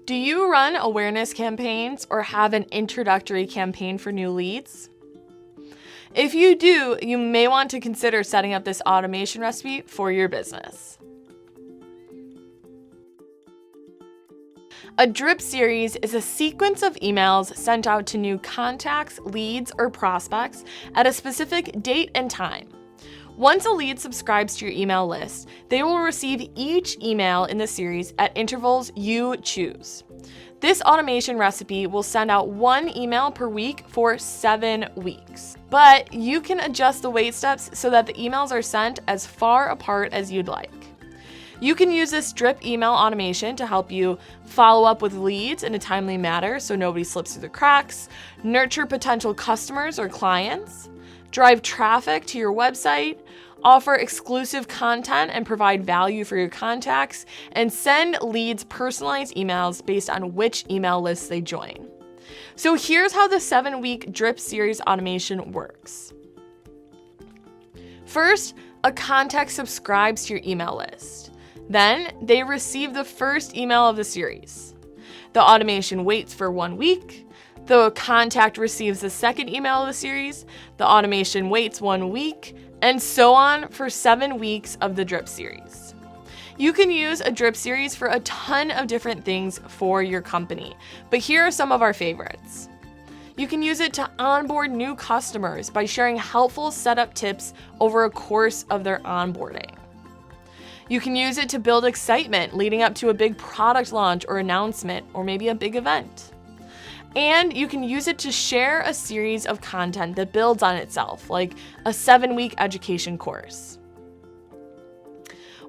Do you run awareness campaigns or have an introductory campaign for new leads? If you do, you may want to consider setting up this automation recipe for your business. A drip series is a sequence of emails sent out to new contacts, leads, or prospects at a specific date and time. Once a lead subscribes to your email list, they will receive each email in the series at intervals you choose. This automation recipe will send out one email per week for 7 weeks. But you can adjust the wait steps so that the emails are sent as far apart as you'd like. You can use this drip email automation to help you follow up with leads in a timely manner so nobody slips through the cracks, nurture potential customers or clients, drive traffic to your website, offer exclusive content and provide value for your contacts, and send leads personalized emails based on which email lists they join. So here's how the 7-week drip series automation works. First, a contact subscribes to your email list. Then they receive the first email of the series. The automation waits for 1 week. The contact receives the second email of the series. The automation waits 1 week, and so on for 7 weeks of the drip series. You can use a drip series for a ton of different things for your company, but here are some of our favorites. You can use it to onboard new customers by sharing helpful setup tips over a course of their onboarding. You can use it to build excitement leading up to a big product launch or announcement, or maybe a big event. And you can use it to share a series of content that builds on itself, like a 7-week education course.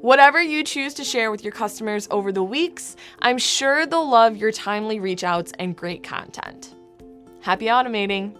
Whatever you choose to share with your customers over the weeks, I'm sure they'll love your timely reach outs and great content. Happy automating!